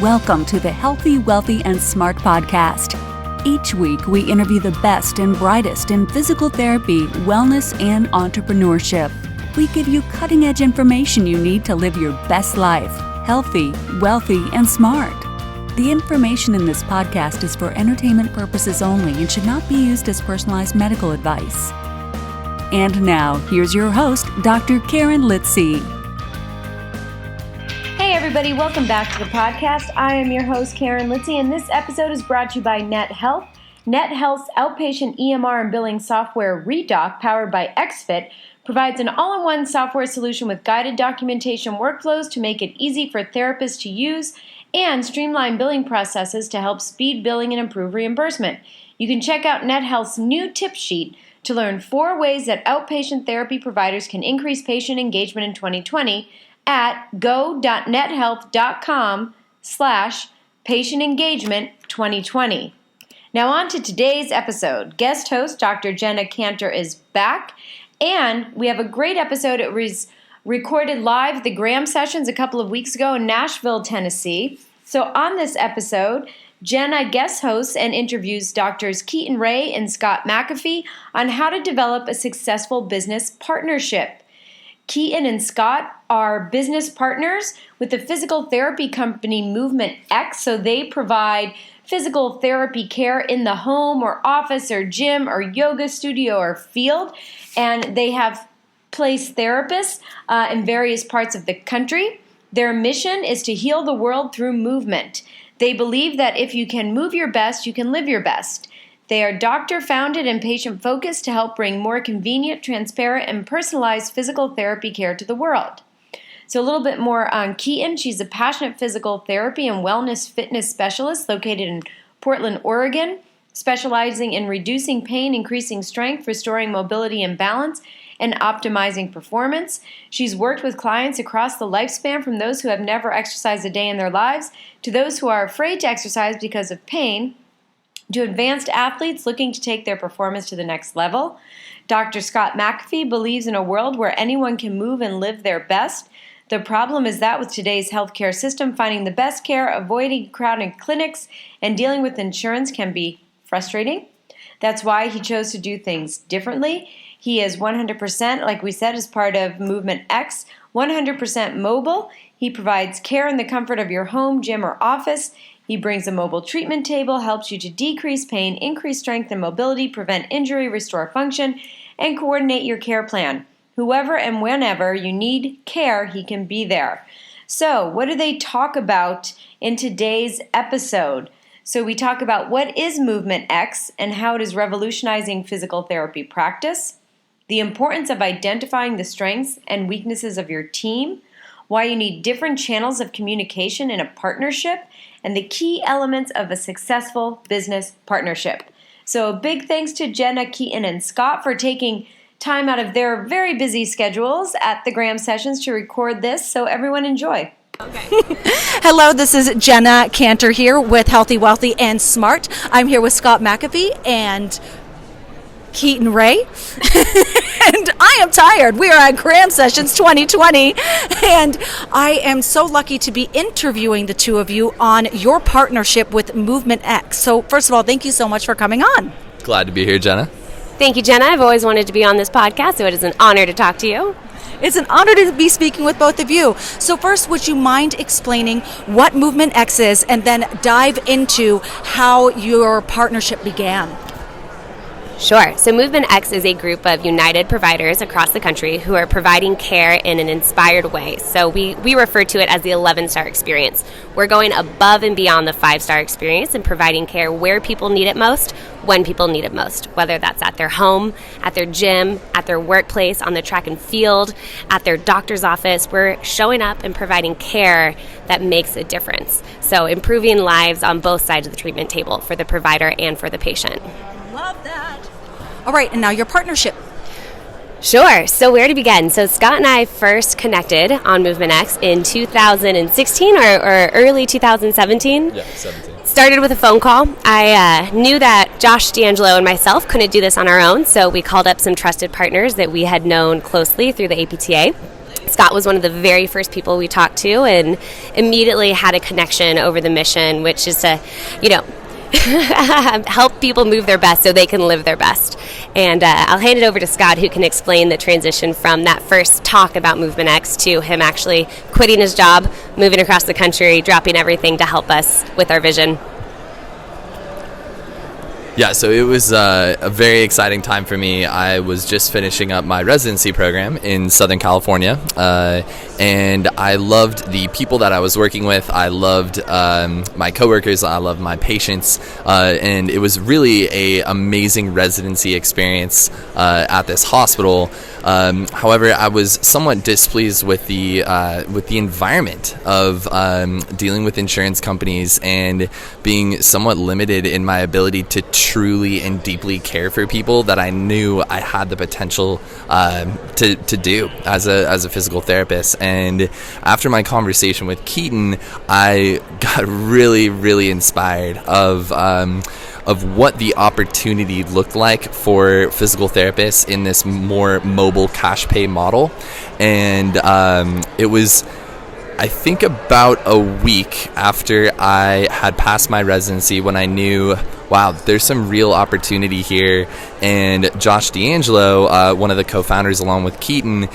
Welcome to the Healthy, Wealthy, and Smart podcast. Each week, we interview the best and brightest in physical therapy, wellness, and entrepreneurship. We give you cutting-edge information you need to live your best life, healthy, wealthy, and smart. The information in this podcast is for entertainment purposes only and should not be used as personalized medical advice. And now, here's your host, Dr. Karen Litzy. Hey everybody, welcome back to the podcast. I am your host, Karen Litzy, and this episode is brought to you by NetHealth. NetHealth's outpatient EMR and billing software, Redoc, powered by XFit, provides an all-in-one software solution with guided documentation workflows to make it easy for therapists to use and streamline billing processes to help speed billing and improve reimbursement. You can check out NetHealth's new tip sheet to learn 4 ways that outpatient therapy providers can increase patient engagement in 2020 at go.nethealth.com/patient-engagement-2020. Now on to today's episode. Guest host Dr. Jenna Kantor is back, and we have a great episode. It was recorded live at the Graham Sessions a couple of weeks ago in Nashville, Tennessee. So on this episode, Jenna guest hosts and interviews Drs. Keaton and Scott McAfee on how to develop a successful business partnership. Keaton and Scott are business partners with the physical therapy company MovementX, so they provide physical therapy care in the home or office or gym or yoga studio or field, and they have placed therapists in various parts of the country. Their mission is to heal the world through movement. They believe that if you can move your best, you can live your best. They are doctor-founded and patient-focused to help bring more convenient, transparent, and personalized physical therapy care to the world. So a little bit more on Keaton. She's a passionate physical therapy and wellness fitness specialist located in Portland, Oregon, specializing in reducing pain, increasing strength, restoring mobility and balance, and optimizing performance. She's worked with clients across the lifespan, from those who have never exercised a day in their lives to those who are afraid to exercise because of pain, to advanced athletes looking to take their performance to the next level. Dr. Scott McAfee believes in a world where anyone can move and live their best. The problem is that with today's healthcare system, finding the best care, avoiding crowded clinics, and dealing with insurance can be frustrating. That's why he chose to do things differently. He is 100%, like we said, as part of MovementX, 100% mobile. He provides care in the comfort of your home, gym, or office. He brings a mobile treatment table, helps you to decrease pain, increase strength and mobility, prevent injury, restore function, and coordinate your care plan. Whoever and whenever you need care, he can be there. So, what do they talk about in today's episode? So we talk about what is MovementX and how it is revolutionizing physical therapy practice, the importance of identifying the strengths and weaknesses of your team, why you need different channels of communication in a partnership, and the key elements of a successful business partnership. So a big thanks to Jenna, Keaton, and Scott for taking time out of their very busy schedules at the Graham Sessions to record this, so everyone enjoy. Okay. Hello, this is Jenna Kantor here with Healthy, Wealthy, and Smart. I'm here with Scott McAfee and Keaton Ray. And I am tired. We are at Graham Sessions 2020, and I am so lucky to be interviewing the two of you on your partnership with MovementX. So first of all, thank you so much for coming on. Glad to be here, Jenna. Thank you, Jenna. I've always wanted to be on this podcast, so it is an honor to talk to you. It's an honor to be speaking with both of you. So first, would you mind explaining what MovementX is and then dive into how your partnership began? Sure. So MovementX is a group of united providers across the country who are providing care in an inspired way. So we refer to it as the 11-star experience. We're going above and beyond the 5-star experience and providing care where people need it most, when people need it most, whether that's at their home, at their gym, at their workplace, on the track and field, at their doctor's office. We're showing up and providing care that makes a difference. So improving lives on both sides of the treatment table for the provider and for the patient. Love that. All right, and now your partnership. Sure. So where to begin? So Scott and I first connected on MovementX in 2016 or early 2017. Yeah, 17. Started with a phone call. I knew that Josh D'Angelo and myself couldn't do this on our own, so we called up some trusted partners that we had known closely through the APTA. Scott was one of the very first people we talked to and immediately had a connection over the mission, which is to, help people move their best so they can live their best. And I'll hand it over to Scott, who can explain the transition from that first talk about MovementX to him actually quitting his job, moving across the country, dropping everything to help us with our vision. Yeah, so it was a very exciting time for me. I was just finishing up my residency program in Southern California, and I loved the people that I was working with. I loved my coworkers. I loved my patients, and it was really an amazing residency experience at this hospital. However, I was somewhat displeased with the environment of dealing with insurance companies and being somewhat limited in my ability to truly and deeply care for people that I knew I had the potential to do as a physical therapist. And after my conversation with Keaton, I got really, really inspired of what the opportunity looked like for physical therapists in this more mobile cash pay model. And it was, I think, about a week after I had passed my residency when I knew, wow, there's some real opportunity here. And Josh D'Angelo, one of the co-founders along with Keaton,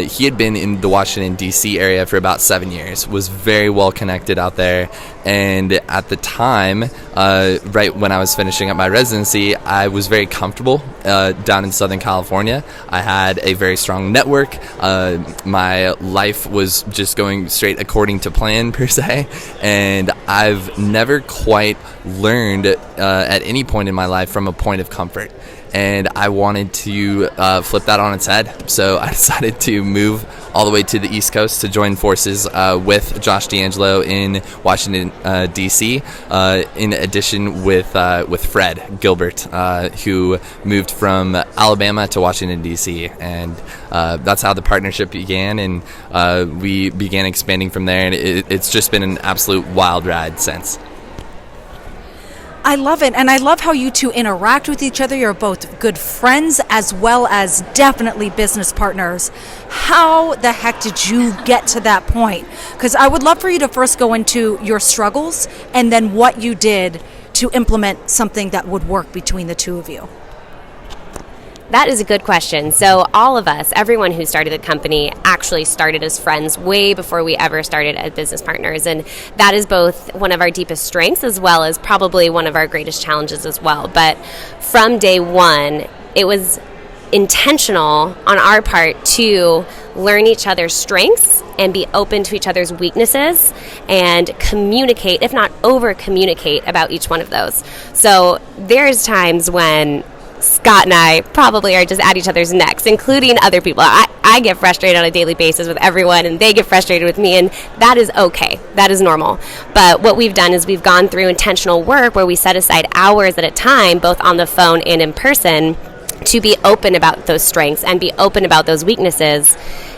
he had been in the Washington, D.C. area for about 7 years, was very well connected out there. And at the time, right when I was finishing up my residency, I was very comfortable down in Southern California. I had a very strong network. My life was just going straight according to plan, per se. And I've never quite learned at any point in my life from a point of comfort. And I wanted to flip that on its head. So I decided to move all the way to the East Coast to join forces with Josh D'Angelo in Washington, D.C., in addition with Fred Gilbert, who moved from Alabama to Washington, D.C. And that's how the partnership began, and we began expanding from there. And it's just been an absolute wild ride since. I love it, and I love how you two interact with each other. You're both good friends as well as definitely business partners. How the heck did you get to that point? Because I would love for you to first go into your struggles and then what you did to implement something that would work between the two of you. That is a good question. So all of us, everyone who started the company, actually started as friends way before we ever started as business partners. And that is both one of our deepest strengths as well as probably one of our greatest challenges as well. But from day one, it was intentional on our part to learn each other's strengths and be open to each other's weaknesses and communicate, if not over-communicate, about each one of those. So there's times when Scott and I probably are just at each other's necks, including other people. I get frustrated on a daily basis with everyone, and they get frustrated with me, and that is okay. That is normal. But what we've done is we've gone through intentional work where we set aside hours at a time, both on the phone and in person, to be open about those strengths and be open about those weaknesses.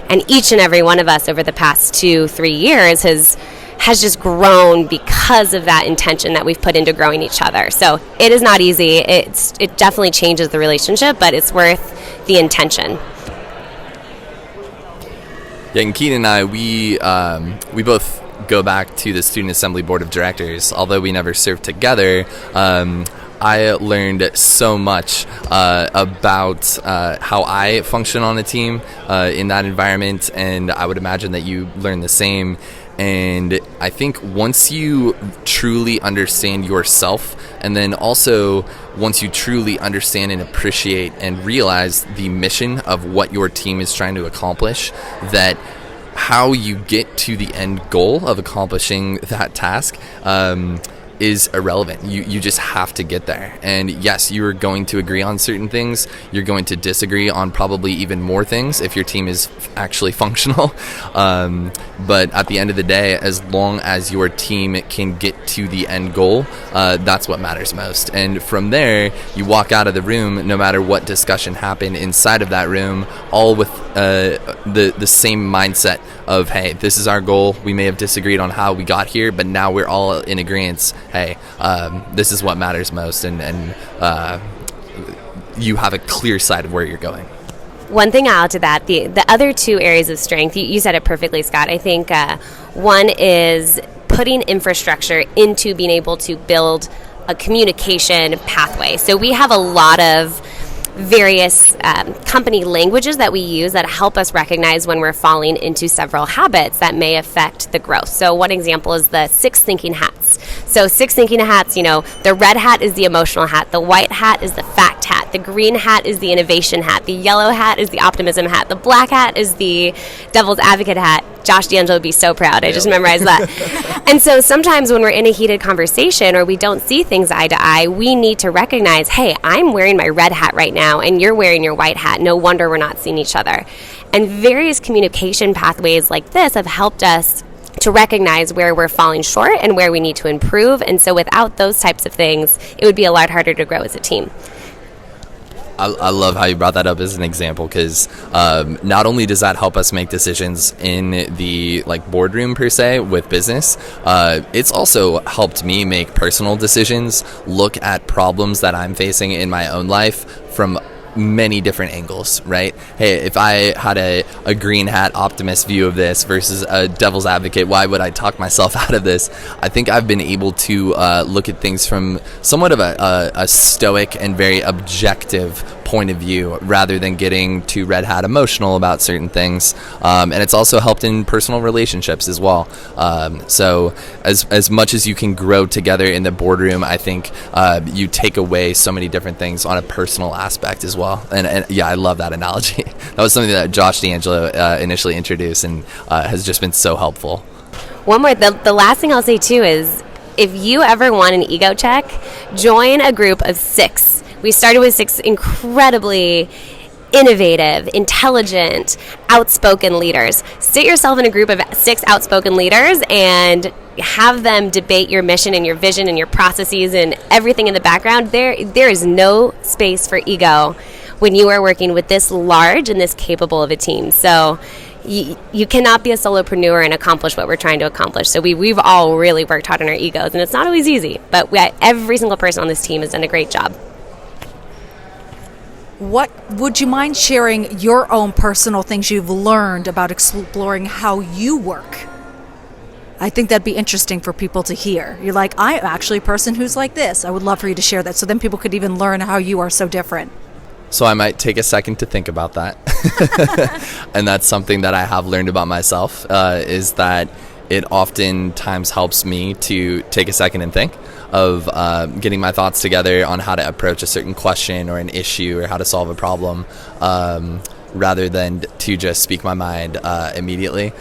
And each and every one of us over the past 2-3 years has just grown because of that intention that we've put into growing each other. So it is not easy. It definitely changes the relationship, but it's worth the intention. Yeah, and Keaton and I, we both go back to the Student Assembly Board of Directors. Although we never served together, I learned so much about how I function on a team in that environment, and I would imagine that you learn the same. And I think once you truly understand yourself, and then also once you truly understand and appreciate and realize the mission of what your team is trying to accomplish, that how you get to the end goal of accomplishing that task is irrelevant. You just have to get there. And yes, you're going to agree on certain things. You're going to disagree on probably even more things if your team is actually functional. But at the end of the day, as long as your team can get to the end goal, that's what matters most. And from there, you walk out of the room, no matter what discussion happened inside of that room, all with the same mindset of, hey, this is our goal. We may have disagreed on how we got here, but now we're all in agreement. Hey, this is what matters most, and you have a clear sight of where you're going. One thing I'll add to that, the other two areas of strength, you said it perfectly, Scott. I think one is putting infrastructure into being able to build a communication pathway. So we have a lot of various company languages that we use that help us recognize when we're falling into several habits that may affect the growth. So one example is the 6 thinking hats. So 6 thinking hats, the red hat is the emotional hat, the white hat is the fact hat, the green hat is the innovation hat, the yellow hat is the optimism hat, the black hat is the devil's advocate hat. Josh D'Angelo would be so proud. I just memorized that. And so sometimes when we're in a heated conversation or we don't see things eye to eye, we need to recognize, hey, I'm wearing my red hat right now and you're wearing your white hat. No wonder we're not seeing each other. And various communication pathways like this have helped us to recognize where we're falling short and where we need to improve. And so without those types of things, it would be a lot harder to grow as a team. I love how you brought that up as an example, because not only does that help us make decisions in the boardroom per se with business, it's also helped me make personal decisions, look at problems that I'm facing in my own life from many different angles, right? Hey, if I had a green hat optimist view of this versus a devil's advocate, why would I talk myself out of this? I think I've been able to look at things from somewhat of a stoic and very objective point of view rather than getting too red hat emotional about certain things. And it's also helped in personal relationships as well. So as much as you can grow together in the boardroom, I think you take away so many different things on a personal aspect as well. And yeah, I love that analogy. That was something that Josh D'Angelo initially introduced and has just been so helpful. One more, the last thing I'll say too is, if you ever want an ego check, join a group of 6. We started with 6 incredibly innovative, intelligent, outspoken leaders. Sit yourself in a group of 6 outspoken leaders and have them debate your mission and your vision and your processes and everything in the background. There is no space for ego when you are working with this large and this capable of a team. So you cannot be a solopreneur and accomplish what we're trying to accomplish. So we've all really worked hard on our egos, and it's not always easy, but every single person on this team has done a great job. What would you mind sharing your own personal things you've learned about exploring how you work? I think that'd be interesting for people to hear. You're like, I'm actually a person who's like this. I would love for you to share that so then people could even learn how you are so different. So I might take a second to think about that. And that's something that I have learned about myself, is that it oftentimes helps me to take a second and think of getting my thoughts together on how to approach a certain question or an issue or how to solve a problem, rather than to just speak my mind immediately.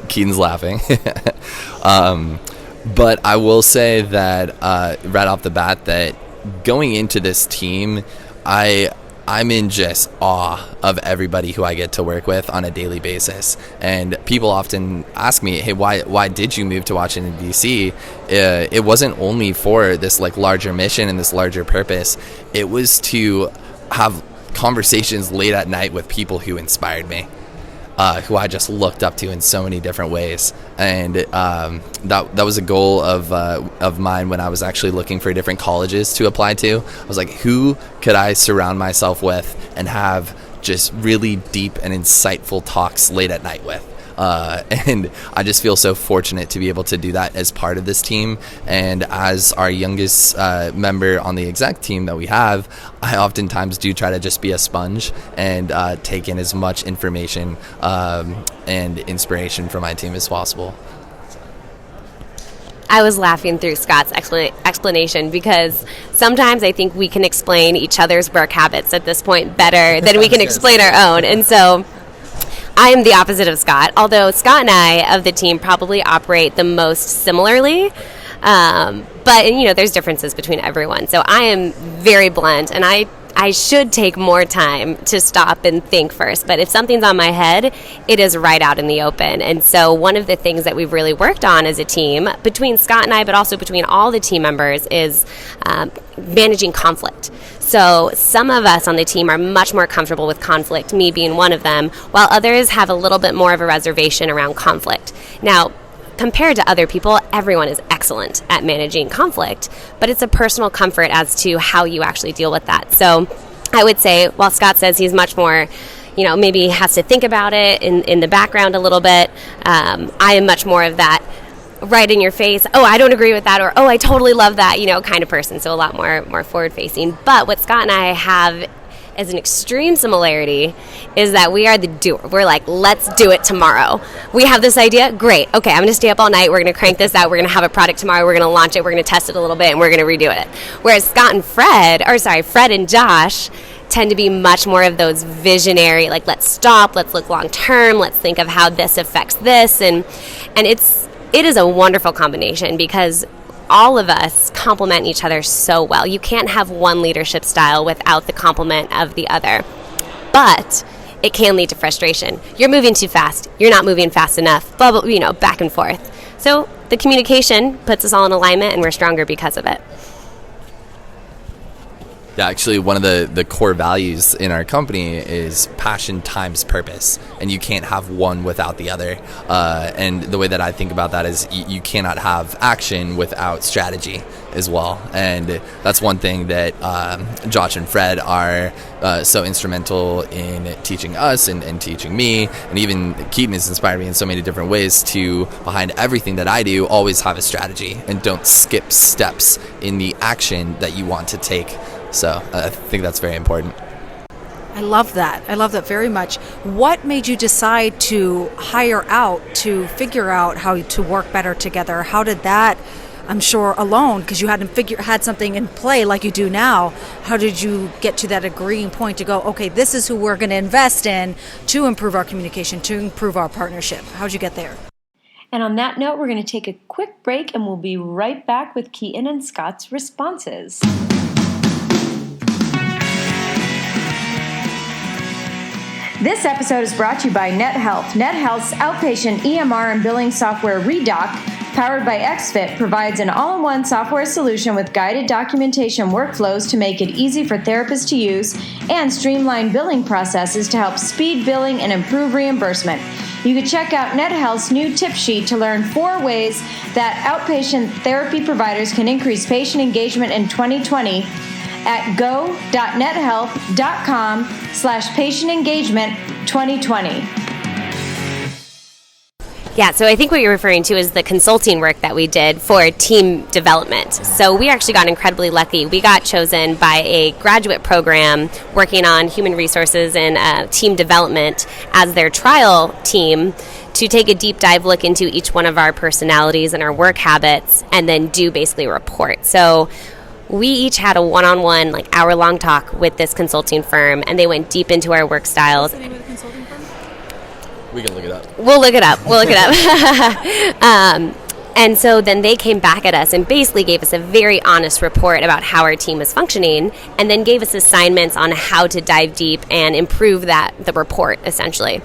Keaton's laughing. But I will say that right off the bat that going into this team, I'm in just awe of everybody who I get to work with on a daily basis. And people often ask me, hey, why did you move to Washington, D.C.? It wasn't only for this larger mission and this larger purpose. It was to have conversations late at night with people who inspired me, who I just looked up to in so many different ways. And that was a goal of mine when I was actually looking for different colleges to apply to. I was like, who could I surround myself with and have just really deep and insightful talks late at night with? And I just feel so fortunate to be able to do that as part of this team. And as our youngest member on the exec team that we have, I oftentimes do try to just be a sponge and take in as much information and inspiration from my team as possible. I was laughing through Scott's explanation because sometimes I think we can explain each other's work habits at this point better than we can explain our own. And so I am the opposite of Scott, although Scott and I of the team probably operate the most similarly. But there's differences between everyone. So I am very blunt, and I should take more time to stop and think first. But if something's on my head, it is right out in the open. And so one of the things that we've really worked on as a team, between Scott and I, but also between all the team members, is managing conflict. So some of us on the team are much more comfortable with conflict, me being one of them, while others have a little bit more of a reservation around conflict. Now, compared to other people, everyone is excellent at managing conflict, but it's a personal comfort as to how you actually deal with that. So I would say, while Scott says he's much more, maybe has to think about it in the background a little bit, I am much more of that right in your face, oh, I don't agree with that, or oh, I totally love that, kind of person. So a lot more forward facing. But what Scott and I have as an extreme similarity is that we are the doer. We're like, let's do it tomorrow. We have this idea, great. Okay, I'm going to stay up all night. We're going to crank this out. We're going to have a product tomorrow. We're going to launch it. We're going to test it a little bit, and we're going to redo it. Whereas Fred and Josh tend to be much more of those visionary, like, let's stop, let's look long term, let's think of how this affects this, and it is a wonderful combination because all of us complement each other so well. You can't have one leadership style without the complement of the other. But it can lead to frustration. You're moving too fast. You're not moving fast enough. Blah, blah, back and forth. So the communication puts us all in alignment, and we're stronger because of it. Yeah, actually, one of the core values in our company is passion times purpose, and you can't have one without the other. And the way that I think about that is you cannot have action without strategy as well. And that's one thing that Josh and Fred are so instrumental in teaching us and teaching me, and even Keaton has inspired me in so many different ways to, behind everything that I do, always have a strategy and don't skip steps in the action that you want to take. So I think that's very important. I love that. I love that very much. What made you decide to hire out to figure out how to work better together? How did that, I'm sure alone, because you had something in play like you do now, how did you get to that agreeing point to go, okay, this is who we're going to invest in to improve our communication, to improve our partnership? How'd you get there? And on that note, we're going to take a quick break, and we'll be right back with Keaton and Scott's responses. This episode is brought to you by NetHealth. NetHealth's outpatient EMR and billing software Redoc, powered by XFit, provides an all-in-one software solution with guided documentation workflows to make it easy for therapists to use and streamline billing processes to help speed billing and improve reimbursement. You can check out NetHealth's new tip sheet to learn 4 ways that outpatient therapy providers can increase patient engagement in 2020 at go.nethealth.com/patient-engagement-2020. Yeah, so I think what you're referring to is the consulting work that we did for team development. So we actually got incredibly lucky. We got chosen by a graduate program working on human resources and team development as their trial team to take a deep dive look into each one of our personalities and our work habits and then do basically a report. So we each had a one-on-one, hour-long talk with this consulting firm, and they went deep into our work styles. What's the name of the consulting firm? We can look it up. We'll look it up. And so then they came back at us and basically gave us a very honest report about how our team was functioning, and then gave us assignments on how to dive deep and improve the report, essentially.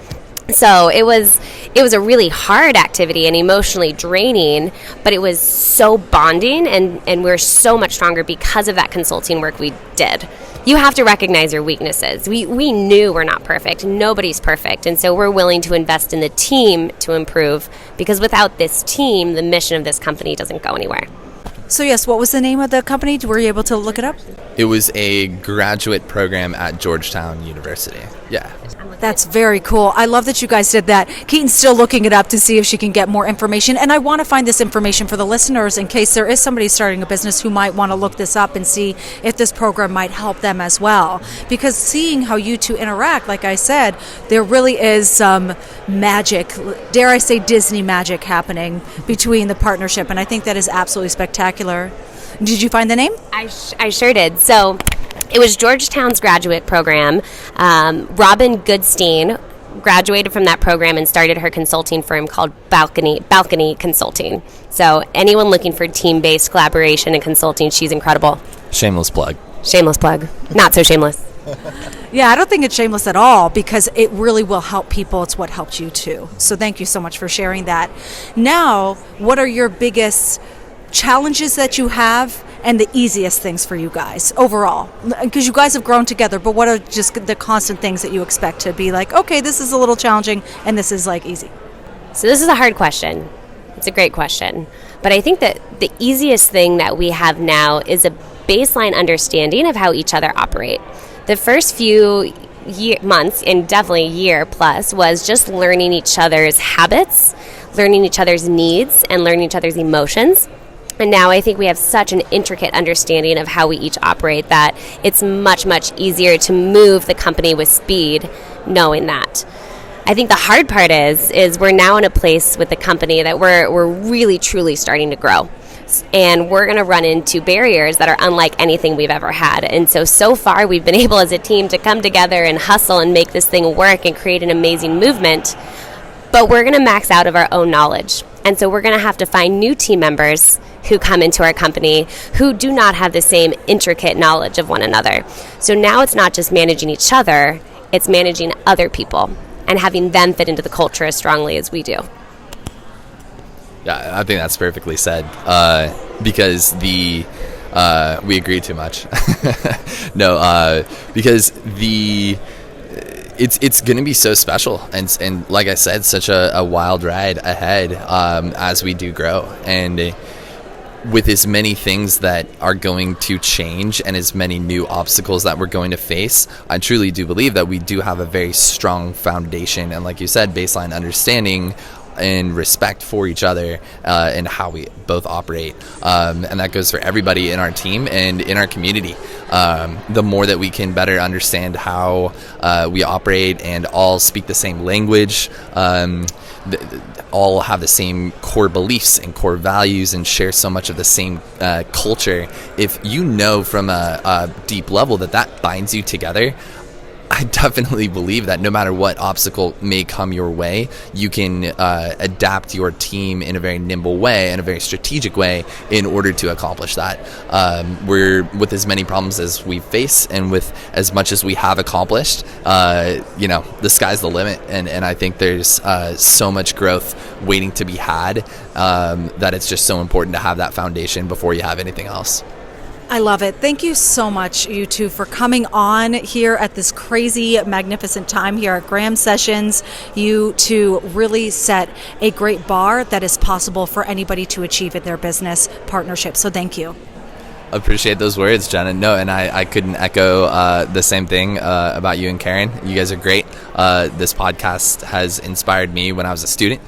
So it was a really hard activity and emotionally draining, but it was so bonding, and we're so much stronger because of that consulting work we did. You have to recognize your weaknesses. We knew we're not perfect. Nobody's perfect. And so we're willing to invest in the team to improve, because without this team, the mission of this company doesn't go anywhere. So yes, what was the name of the company? Were you able to look it up? It was a graduate program at Georgetown University. Yeah. That's very cool. I love that you guys did that. Keaton's still looking it up to see if she can get more information. And I want to find this information for the listeners in case there is somebody starting a business who might want to look this up and see if this program might help them as well. Because seeing how you two interact, like I said, there really is some magic, dare I say Disney magic happening between the partnership. And I think that is absolutely spectacular. Did you find the name? I sure did. So it was Georgetown's graduate program. Robin Goodstein graduated from that program and started her consulting firm called Balcony Consulting. So anyone looking for team-based collaboration and consulting, she's incredible. Shameless plug. Shameless plug. Not so shameless. Yeah, I don't think it's shameless at all, because it really will help people. It's what helped you too. So thank you so much for sharing that. Now, what are your biggest challenges that you have and the easiest things for you guys overall? Because you guys have grown together, but what are just the constant things that you expect to be like, okay, this is a little challenging and this is easy? So this is a hard question. It's a great question. But I think that the easiest thing that we have now is a baseline understanding of how each other operate. The first few months, and definitely a year plus, was just learning each other's habits, learning each other's needs, and learning each other's emotions. And now I think we have such an intricate understanding of how we each operate that it's much, much easier to move the company with speed knowing that. I think the hard part is we're now in a place with the company that we're really, truly starting to grow. And we're going to run into barriers that are unlike anything we've ever had. And so far we've been able as a team to come together and hustle and make this thing work and create an amazing movement. But we're going to max out of our own knowledge. And so we're going to have to find new team members who come into our company who do not have the same intricate knowledge of one another. So now it's not just managing each other, it's managing other people and having them fit into the culture as strongly as we do. Yeah, I think that's perfectly said. Because we agree too much. No, because it's going to be so special, and like I said, such a wild ride ahead as we do grow, and with as many things that are going to change and as many new obstacles that we're going to face, I truly do believe that we do have a very strong foundation and, like you said, baseline understanding and respect for each other and how we both operate, and that goes for everybody in our team and in our community. The more that we can better understand how we operate and all speak the same language, all have the same core beliefs and core values and share so much of the same culture, if you know from a deep level that binds you together, I definitely believe that no matter what obstacle may come your way, you can adapt your team in a very nimble way and a very strategic way in order to accomplish that. We're with as many problems as we face and with as much as we have accomplished, the sky's the limit. And I think there's so much growth waiting to be had that it's just so important to have that foundation before you have anything else. I love it. Thank you so much, you two, for coming on here at this crazy, magnificent time here at Graham Sessions. You two really set a great bar that is possible for anybody to achieve in their business partnership. So thank you. Appreciate those words, Jenna. No, and I couldn't echo the same thing about you and Karen. You guys are great. This podcast has inspired me when I was a student.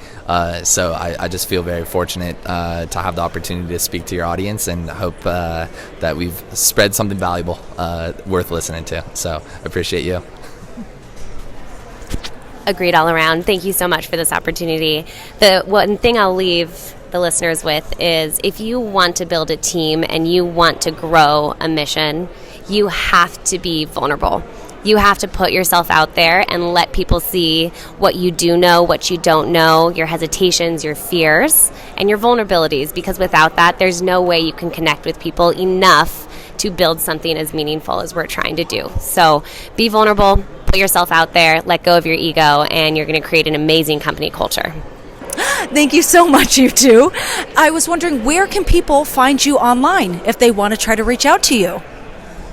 So I just feel very fortunate to have the opportunity to speak to your audience, and hope that we've spread something valuable worth listening to. So I appreciate you. Agreed all around. Thank you so much for this opportunity. The one thing I'll leave the listeners with is, if you want to build a team and you want to grow a mission, you have to be vulnerable. You have to put yourself out there and let people see what you do know, what you don't know, your hesitations, your fears, and your vulnerabilities, because without that, there's no way you can connect with people enough to build something as meaningful as we're trying to do. So be vulnerable, put yourself out there, let go of your ego, and you're going to create an amazing company culture. Thank you so much, you two. I was wondering, where can people find you online if they want to try to reach out to you?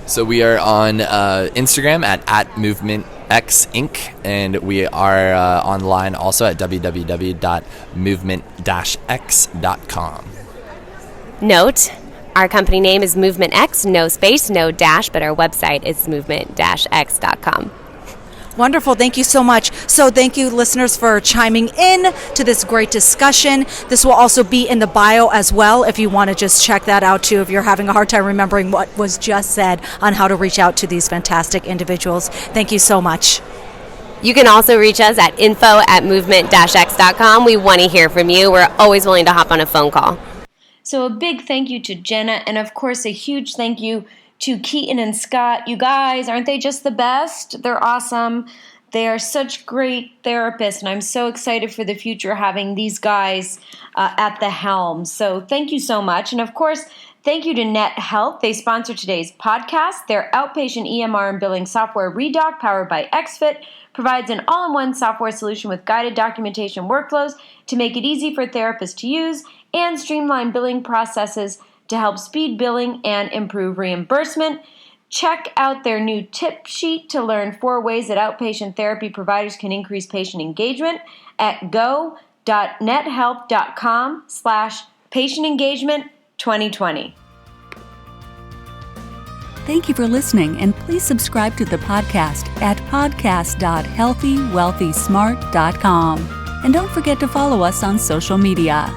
So we are on Instagram at MovementX Inc. And we are online also at www.movement-x.com. Note, our company name is MovementX, no space, no dash, but our website is movement-x.com. Wonderful. Thank you so much. So thank you, listeners, for chiming in to this great discussion. This will also be in the bio as well if you want to just check that out too, if you're having a hard time remembering what was just said on how to reach out to these fantastic individuals. Thank you so much. You can also reach us at info@movement-x.com. We want to hear from you. We're always willing to hop on a phone call. So a big thank you to Jenna, and of course a huge thank you to Keaton and Scott. You guys, aren't they just the best? They're awesome. They are such great therapists, and I'm so excited for the future having these guys at the helm. So thank you so much. And of course, thank you to Net Health. They sponsor today's podcast. Their outpatient EMR and billing software, Redoc, powered by XFit, provides an all-in-one software solution with guided documentation workflows to make it easy for therapists to use and streamline billing processes to help speed billing and improve reimbursement. Check out their new tip sheet to learn 4 ways that outpatient therapy providers can increase patient engagement at go.nethealth.com/patient engagement 2020. Thank you for listening, and please subscribe to the podcast at podcast.healthywealthysmart.com. And don't forget to follow us on social media.